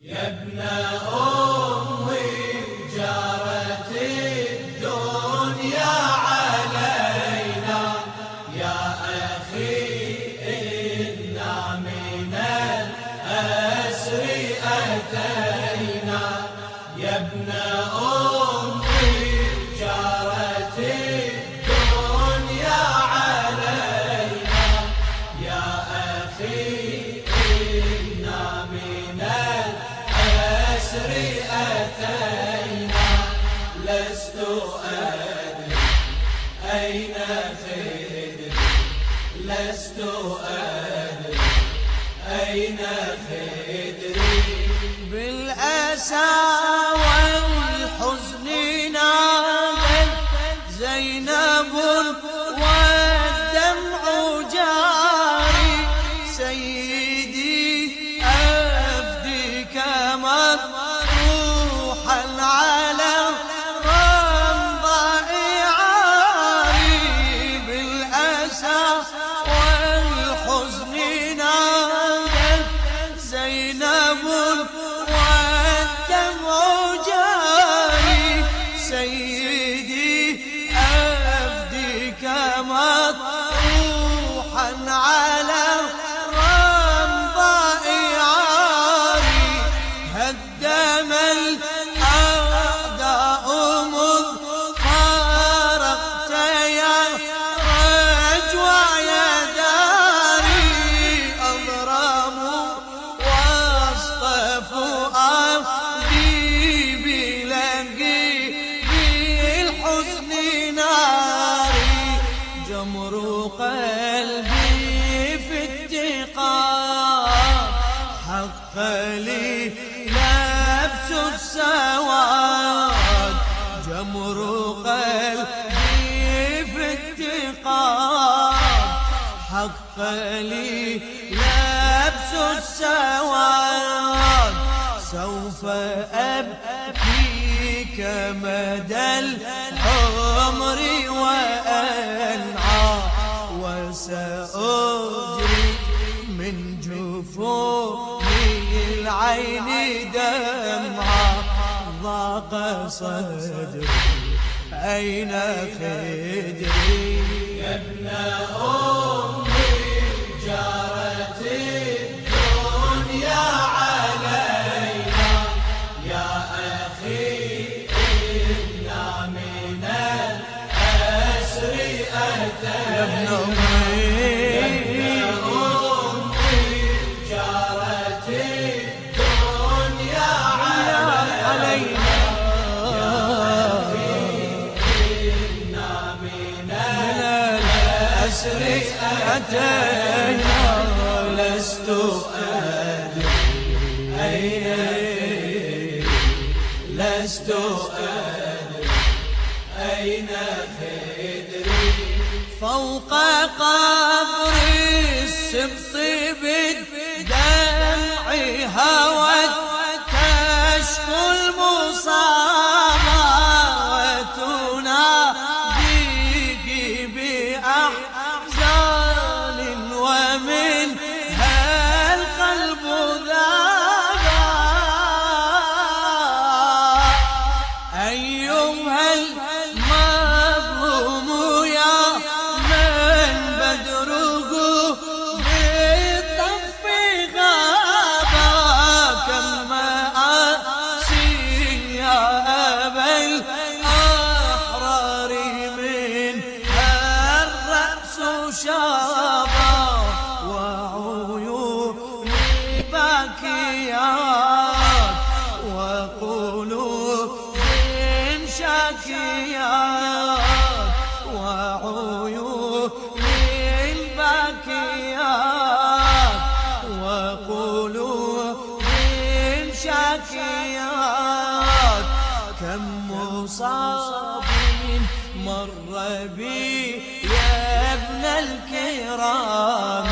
يا ابن أمي جارت الدنيا علينا، يا أخي إنا من الأسر أتينا. يا ابن أمي جارت الدنيا علينا، يا أخي إنا من الأسر أتينا. لست أدري أين خدري، لست أدري أين خدري. بالأسى والحزن نادت زينب والدمع جاري. سيدي أفديك مطروحا على رمضاء عاري. بالأسى والحزن نادت زينب والدمع جاري. سيدي أفديك مطروحا على رمضاء عاري. هدم الأعداء مذ فارقت يا رجوع يا داري. أضرموا وسط فؤادي بلهي بالحزن ناري. جمر قلبي في اتقاء حق لي لبس السواد. جمر قلبي في اتقاء حق لي لبس السواد. سوف أبكيك مدى العمر وأنعى، وسأجري من جفوني العين دمعا. ضاق صدري أين خدري. يا ابن أمي جارت الدنيا علينا، يا أخي إنا من الأسر أتينا. يا ابن أمي جارت الدنيا علينا، يا أخي إنا من الأسر أتينا. لست أدري أين، لست أدري أين خدري. فوق قبر السبط بالدمع هوت تشكو المصابة، وتناديك بأحزان ومنها القلب ذابا. أيها المظلوم يا من بدره بالطف غابا. كم مآسي يا أبا الأحرار منها الرأس شابا. وعيوني باكيات وقلوب شاكيات. وعيون باكيات وقلوب شاكيات. كم مصاب مر بي يا ابن الكرام،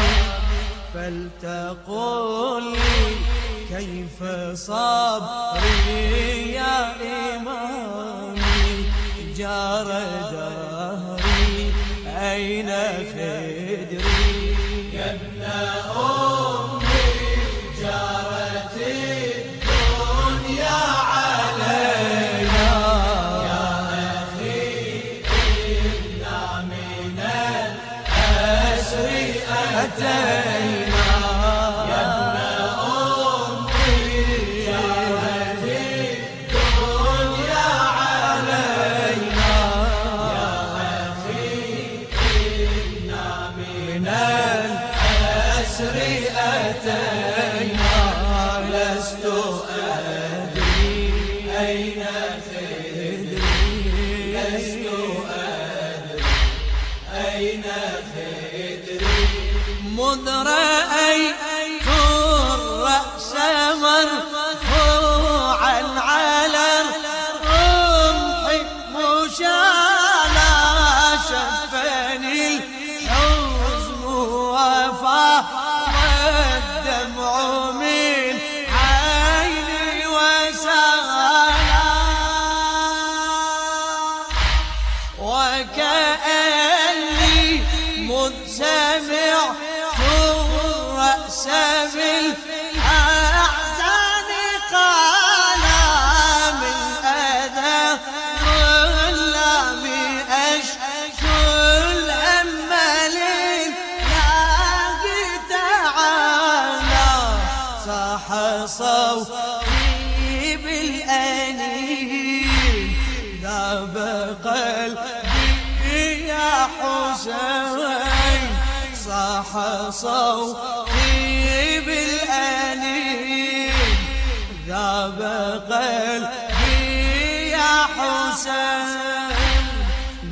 فلتقل لي كيف صبري يا إمامي. جار دهري أين خدري. يا ابن أمي جارت الدنيا أتينا لست أدري أين خدري لست أدري أين خدري مذ رأيت الرأس مرفوعا على الرمح مشالا شفني الحزن وفاض الدمع من عيني وسالا وكأني مذ سمعت الرأس بالأحزان قال من أذى ظلام أشكو الهم لله تعالى صاح صوتي بالأنين ذاب قلبي يا حسين صاح صوتي بالأنين ذاب قلبي يا حسين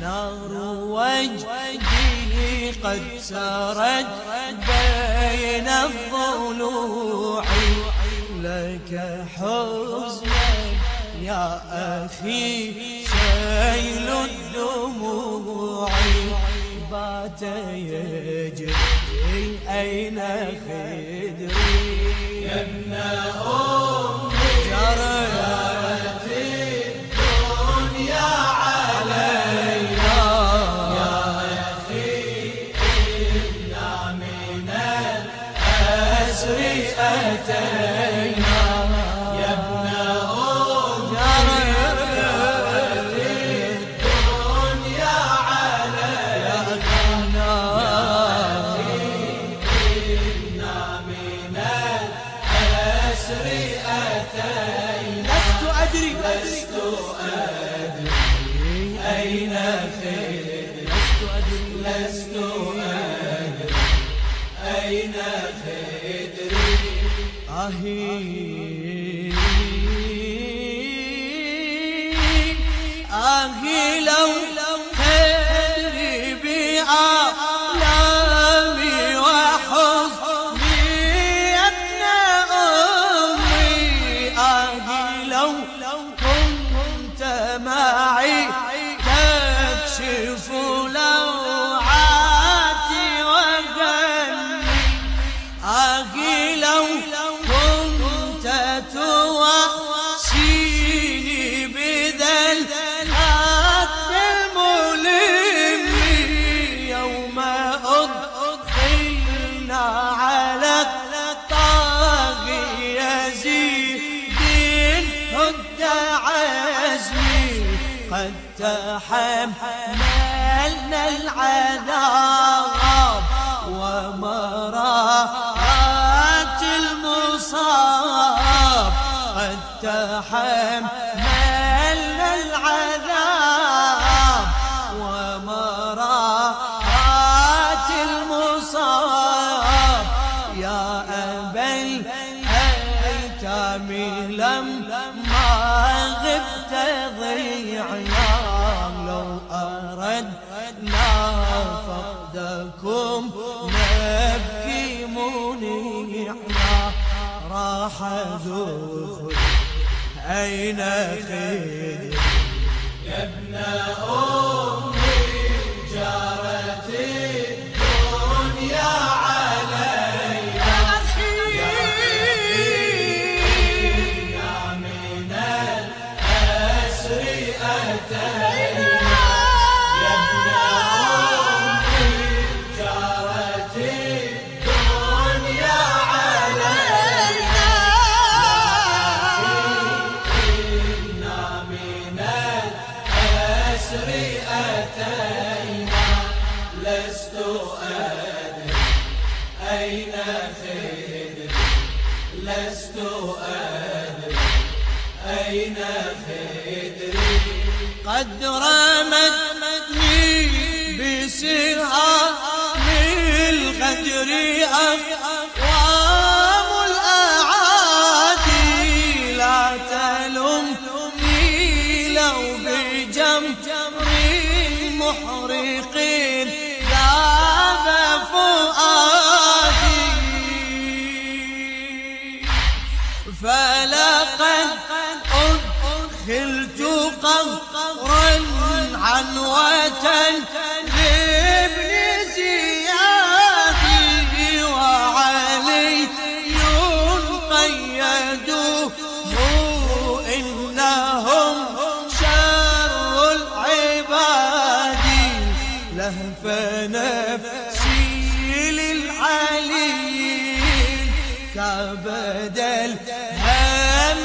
نار وجهي قد سرت بين الضلوع لك حزنا يا أخي سيل الدموع بات يجري أين خدري يا ابن أمي جرت الدنيا علينا يا أخي إنا من الأسر أتينا يا ابن أمي جرت الدنيا علينا لست أدري أين خدري لست أدري أين خدري آهي لو خدري بأعلامي وحزني يا ابن أمي آهي لو كنت معي تكشف لوعاتي وغني آهي لو كنت تواسيني بذا الخط الملم يوم أضحينا على الطاغي يزيد هد عزمي قد تحملنا العذاب ومرات المصاب قد تحملنا العذاب ومرات المصاب يا أبا الأيتام لما غبت ضيعنا لو أردنا فقدكم نبكي منيعنا راح ذخر أين خدري يا ابن أمي جرت الدنيا علينا يا من الأسر أتينا يا ابن أمي جرت الدنيا علينا إنا من الأسر أتينا لست أدري أين خدري لست أدري أين خدري قد رمتني بسهام الغدر أخوان فلقد أدخلت قهرا عنوة لابن زياد وعلي قيدوه إنهم شر العباد لهف نفسي للعلي كبد الهم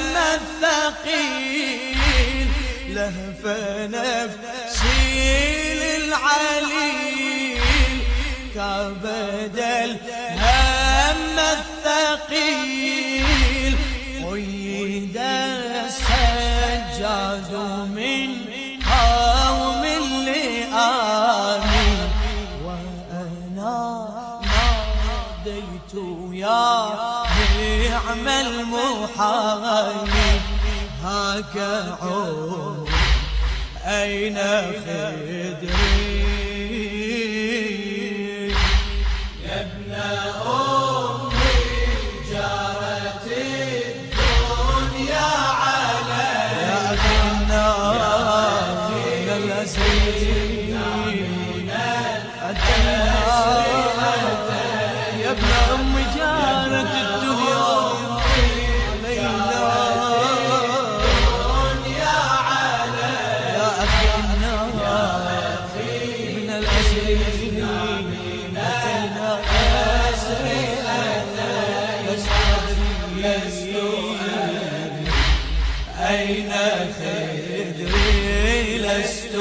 الثقيل لهف نفسي للعلي كبد الهم الثقيل قيد السجاد من قوم لآمين وأنا ناديت يا نعم المحامي هاك عمر أين خدري يا ابن أمي جارت الدنيا علي يا أخي النار من الأسرين يا ابن أمي جارت الدنيا أين خدري لست